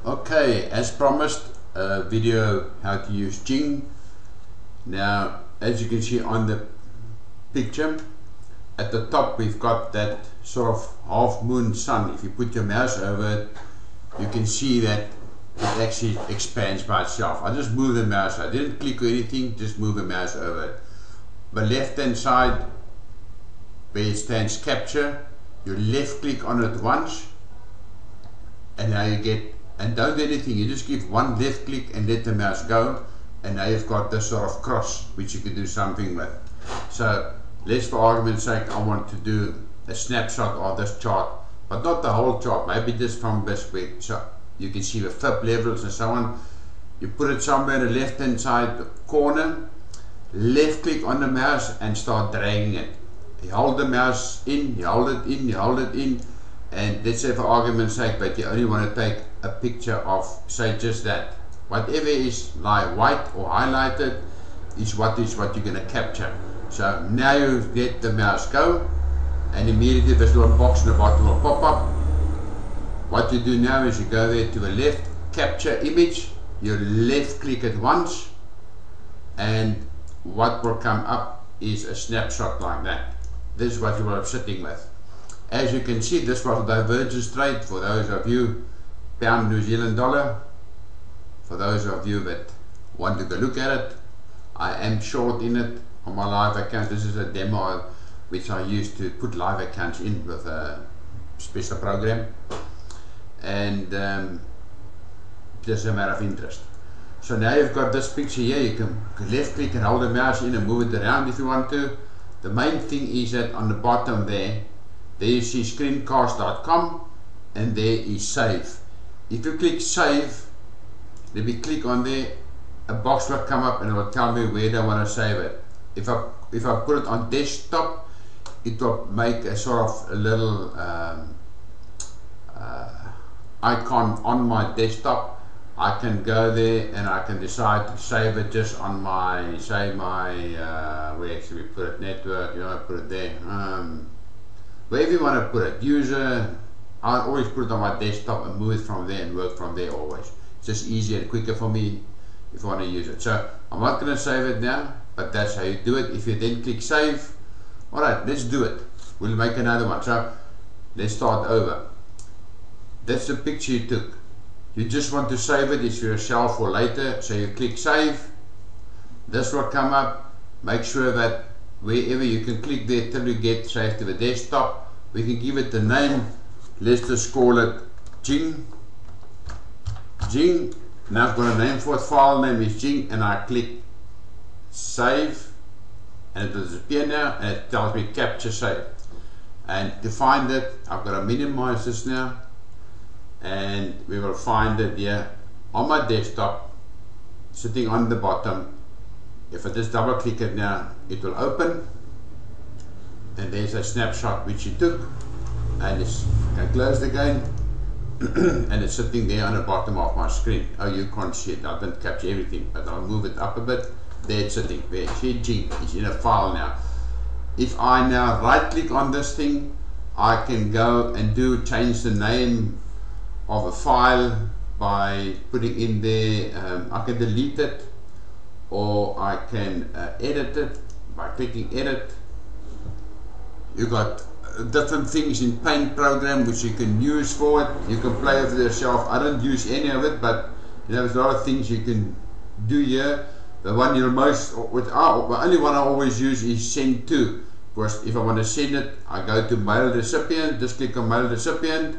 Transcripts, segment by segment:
Okay, as promised, a video how to use Jing. Now, as you can see on the picture, at the top we've got that sort of half moon sun. If you put your mouse over it, you can see that it actually expands by itself. I just move the mouse. I didn't click or anything, just move the mouse over it. The left hand side where it stands capture, you left click on it once, and now you get, and don't do anything, you just give one left click and let the mouse go, and now you've got this sort of cross which you can do something with. So let's, for argument's sake, I want to do a snapshot of this chart, but not the whole chart, maybe just from this way, so you can see the flip levels and so on. You put it somewhere in the left hand side corner, left click on the mouse and start dragging it. You hold the mouse in, you hold it in, you hold it in, and let's say for argument's sake that you only want to take a picture of, say, just that. Whatever is like white or highlighted is what you're going to capture. So now you let the mouse go, and immediately this little box in the bottom will pop up. What you do now is you go there to the left, capture image, you left click it once, and what will come up is a snapshot like that. This is what you are sitting with. As you can see, this was a divergence trade for those of you, pound New Zealand dollar. For those of you that want to go look at it, I am short in it on my live account. This is a demo which I used to put live accounts in with a special program, and just a matter of interest. So now you've got this picture here. You can left click and hold the mouse in and move it around if you want to. The main thing is that on the bottom there you see screencast.com, and there is save. If you click save, let me click on there, a box will come up and it will tell me where do I want to save it. If I put it on desktop, it will make a sort of a little icon on my desktop. I can go there and I can decide to save it just on my, say my, where should we put it, network, you know, put it there, wherever you want to put it, user. I always put it on my desktop and move it from there and work from there always. It's just easier and quicker for me if I want to use it. So I'm not going to save it now, but that's how you do it. If you then click save, alright, let's do it. We'll make another one. So let's start over. That's the picture you took. You just want to save it, it's for yourself for later, so you click save. This will come up. Make sure that wherever you can click there till you get saved to the desktop. We can give it the name. Let's just call it Jing. Jing. Now I've got a name for it. File name is Jing, and I click save, and it will disappear now, and it tells me capture save. And to find it, I've got to minimize this now, and we will find it here on my desktop, sitting on the bottom. If I just double click it now, it will open, and there's a snapshot which you took, and it's closed again, and it's sitting there on the bottom of my screen. Oh, you can't see it, I didn't capture everything, but I'll move it up a bit. There it's sitting, there, see Jing, it's in a file now. If I now right click on this thing, I can go and change the name of a file by putting in there, I can delete it, or I can edit it by clicking edit. You got different things in Paint program which you can use for it. You can play with it yourself. I don't use any of it, but you know, there's a lot of things you can do here. The one you'll most, the only one I always use is send to. Of course, if I want to send it, I go to mail recipient, just click on mail recipient,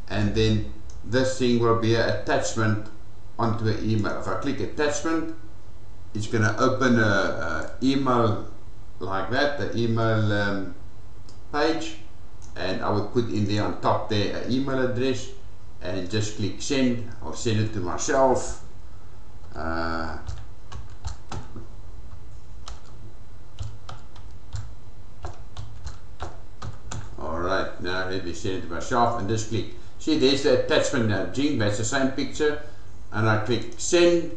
and then this thing will be an attachment onto an email. If I click attachment, it's going to open a email like that, the email page, and I would put in there on top there an email address, and just click send. I'll send it to myself. Alright, now let me send it to myself and just click. See, there's the attachment now, Jing, that's the same picture, and I click send.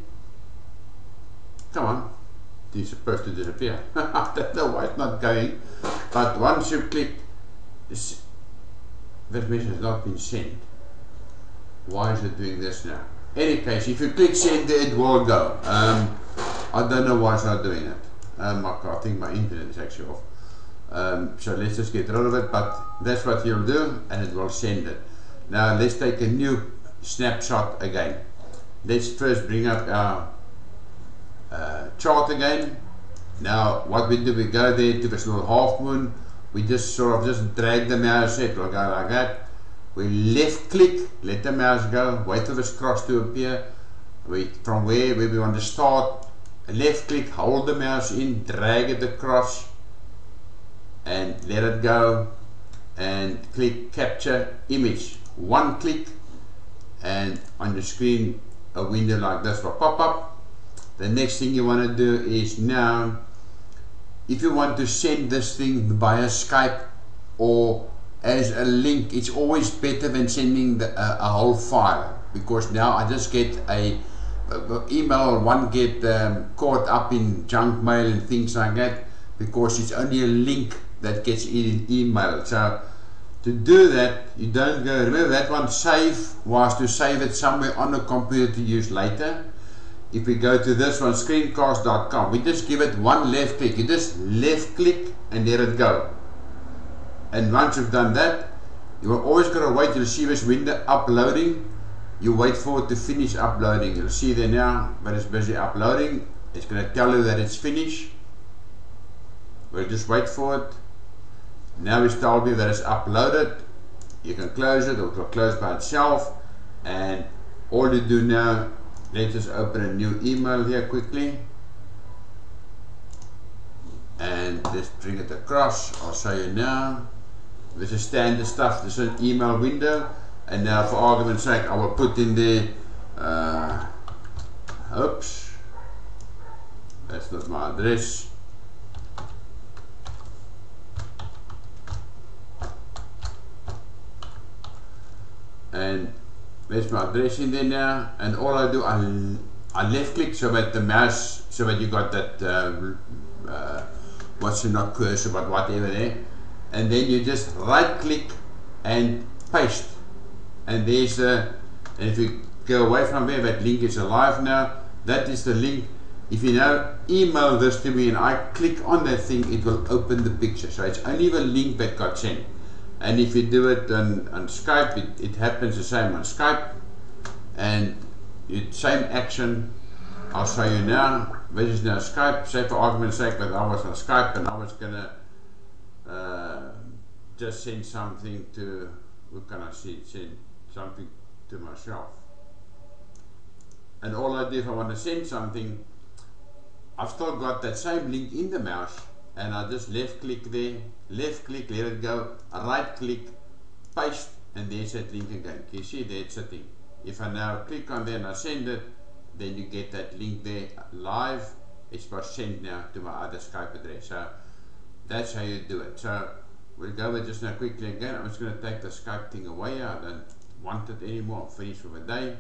Come on, it's supposed to disappear. I don't know why it's not going, but once you click, this message has not been sent. Why is it doing this now? Any case, if you click send, it will go. I don't know why it's not doing it. I think my internet is actually off. So let's just get rid of it, but that's what you'll do, and it will send it. Now let's take a new snapshot again. Let's first bring up our chart again. Now what we do, we go there to this little half moon. We just sort of just drag the mouse, it will go like that. We left click, let the mouse go, wait for this cross to appear. From where we want to start, left click, hold the mouse in, drag it across and let it go, and click capture image. One click, and on the screen a window like this will pop up. The next thing you want to do is, now if you want to send this thing via Skype or as a link, it's always better than sending a whole file, because now I just get a email, one get caught up in junk mail and things like that, because it's only a link that gets in email. So to do that, you don't go, remember that one, save was to save it somewhere on the computer to use later. If we go to this one, screencast.com, we just give it one left click. You just left click and let it go. And once you've done that, you are always going to wait. You'll see this window uploading. You wait for it to finish uploading. You'll see there now that it's busy uploading. It's going to tell you that it's finished. We'll just wait for it. Now it's told me that it's uploaded. You can close it, or it will close by itself. And all you do now, let's just open a new email here quickly. And let's bring it across. I'll show you now. This is standard stuff. This is an email window. And now, for argument's sake, I will put in there, oops, that's not my address. And there's my address in there now. And all I do, I left click so that the mouse, so that you got that, what's the, not cursor, but whatever there. And then you just right click and paste. And there's and if you go away from there, that link is alive now. That is the link. If you now email this to me and I click on that thing, it will open the picture. So it's only the link that got sent. And if you do it on Skype, it happens the same on Skype. And same action. I'll show you now. This is now Skype. Say for argument's sake that I was on Skype and I was gonna just send something to, who can I see? Send something to myself. And all I do, if I want to send something, I've still got that same link in the mouse, and I just left click there, left click, let it go, right click, paste, and there's that link again. Can you see there it's sitting? If I now click on there and I send it, then you get that link there live. It's was sent now to my other Skype address. So that's how you do it. So we'll go with just now quickly again. I'm just going to take the Skype thing away. I don't want it anymore. I'm finished for the day.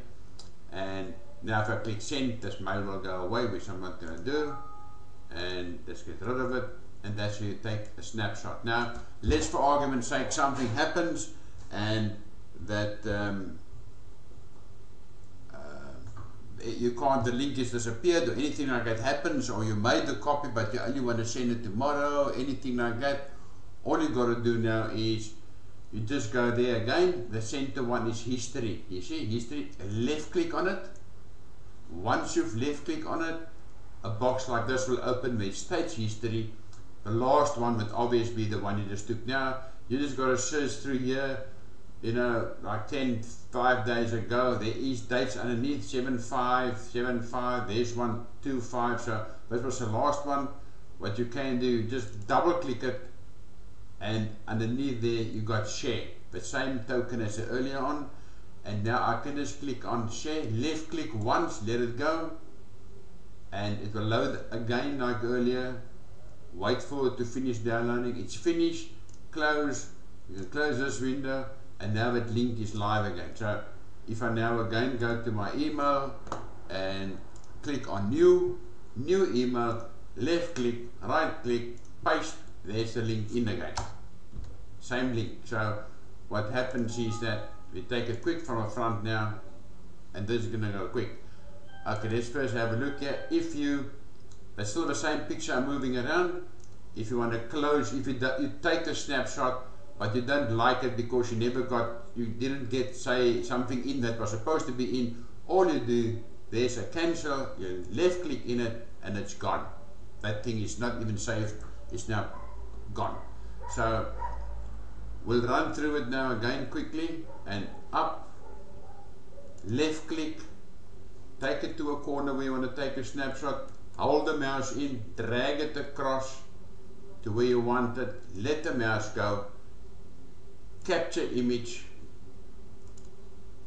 And now if I click send, this mail will go away, which I'm not going to do. And let's get rid of it. And that's how you take a snapshot. Now, let's for argument's sake something happens and that you can't, the link is disappeared or anything like that happens, or you made the copy but you only want to send it tomorrow, anything like that. All you got to do now is you just go there again. The center one is history. You see history, left click on it. Once you've left click on it, a box like this will open with states history. The last one would obviously be the one you just took. Now you just got to search through here, you know, like 5 days ago, there is dates underneath, 7/5, 7/5, there's 1/25, so that was the last one. What you can do, just double click it, and underneath there you got share, the same token as the earlier on. And now I can just click on share, left click once, let it go, and it will load again like earlier. Wait for it to finish downloading. It's finished, close. You can close this window, and now that link is live again. So if I now again go to my email and click on new email, left click, right click, paste, there's the link in again. Same link. So what happens is that we take it quick from the front now. and this is going to go quick. Okay, let's first have a look here. If you, that's still the same picture I'm moving around. If you want to close, if you take a snapshot but you don't like it because you didn't get, say, something in that was supposed to be in, all you do, there's a cancel, you left click in it and it's gone. That thing is not even saved, it's now gone. So we'll run through it now again quickly, and up, left click, take it to a corner where you want to take a snapshot, hold the mouse in, drag it across to where you want it, let the mouse go, capture image,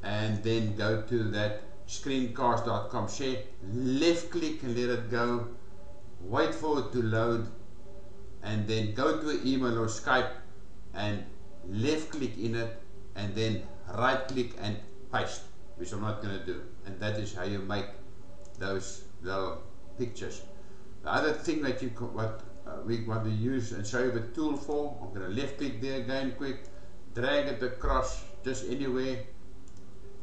and then go to that screencast.com share, left click and let it go, wait for it to load, and then go to an email or Skype and left click in it, and then right click and paste, which I'm not going to do. And that is how you make those little pictures. The other thing that we want to use and show you the tool for, I'm going to left click there again quick, drag it across just anywhere,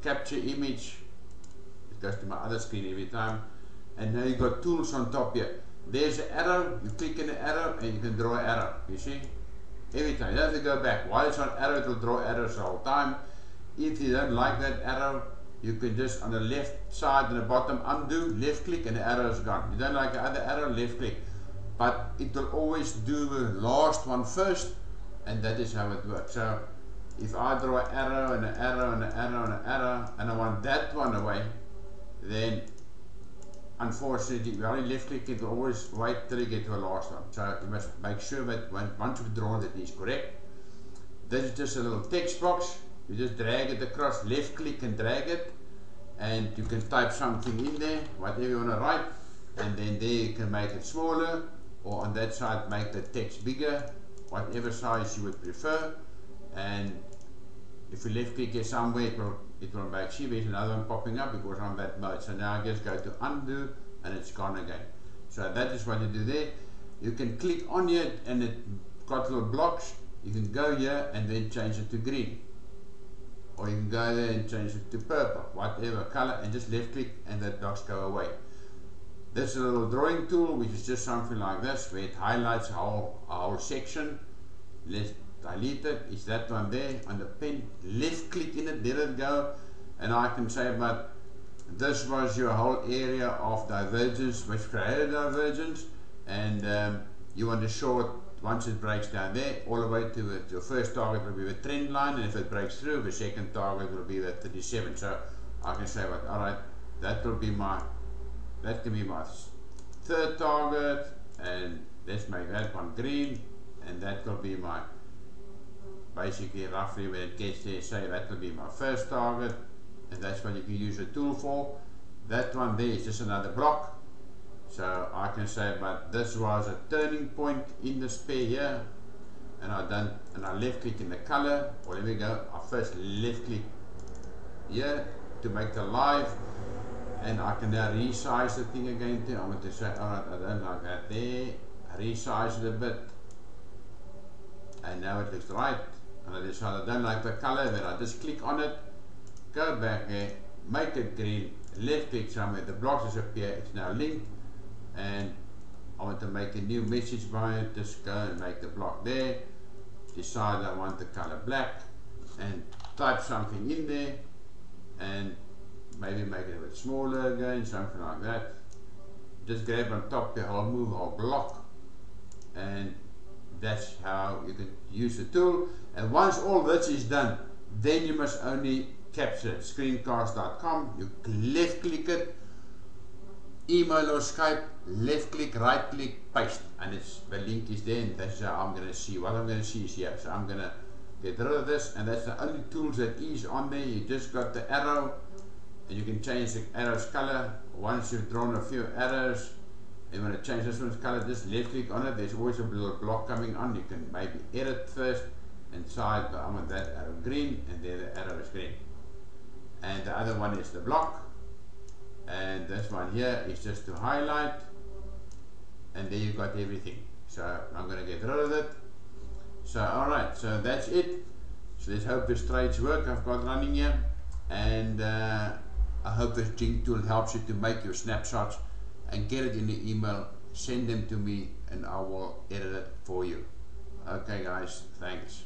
capture image, it goes to my other screen every time, and now you've got tools on top here. There's an arrow, you click in the arrow and you can draw an arrow, you see, every time. You don't have to go back. While it's on arrow, it will draw arrows the whole time. If you don't like that arrow, you can just on the left side and the bottom undo, left click and the arrow is gone. You don't like the other arrow, left click. But it will always do the last one first, and that is how it works. So if I draw an arrow and an arrow and an arrow and an arrow and I want that one away, then unfortunately you only left click it, will always wait till you get to the last one. So you must make sure that once you've drawn it is correct. This is just a little text box. You just drag it across, left click and drag it, and you can type something in there, whatever you want to write, and then there you can make it smaller, or on that side make the text bigger, whatever size you would prefer. And if you left click here somewhere, it will make, see there's another one popping up because I'm that mode. So now I just go to undo and it's gone again. So that is what you do there. You can click on here and it got little blocks. You can go here and then change it to green, or you can go there and change it to purple, whatever color, and just left click and that blocks go away. This is a little drawing tool which is just something like this, where it highlights a whole section. Let's delete it. It's that one there on the pen, left click in it, let it go, and I can say, but this was your whole area of divergence, which created divergence, and you want to show it once it breaks down there all the way to your first target will be the trend line, and if it breaks through, the second target will be the 37. So I can say, but alright, that can be my third target, and let's make that one green, and that will be my, basically roughly when it gets there, say that will be my first target, and that's what you can use the tool for. That one there is just another block, so I can say, but this was a turning point in the spare here, and I left click in the color, or there we go, I first left click here to make the live, and I can now resize the thing again too. I'm going to say, alright, I don't like that there, resize it a bit, and now it looks right. And I decide I don't like the color, then I just click on it, go back there, make it green, left click somewhere, the blocks disappear, it's now linked, and I want to make a new message by it, just go and make the block there, decide I want the color black, and type something in there, and maybe make it a bit smaller again, something like that. Just grab on top the whole move, whole block, and that's how you can use the tool. And once all this is done, then you must only capture it. Screencast.com, you left click it, email or Skype, left click, right click, paste, and the link is there, and that's how I'm going to see. What I'm going to see is here. So I'm going to get rid of this, and that's the only tools that is on there. You just got the arrow, and you can change the arrow's color. Once you've drawn a few arrows, you want to change this one's color, just left click on it. There's always a little block coming on. You can maybe edit first and decide, I want that arrow green, and there the arrow is green. And the other one is the block, and this one here is just to highlight, and there you got everything. So I'm going to get rid of it. So alright, so that's it. So let's hope the trades work I've got running here, and I hope this Jing tool helps you to make your snapshots and get it in the email. Send them to me and I will edit it for you. Okay guys, thanks.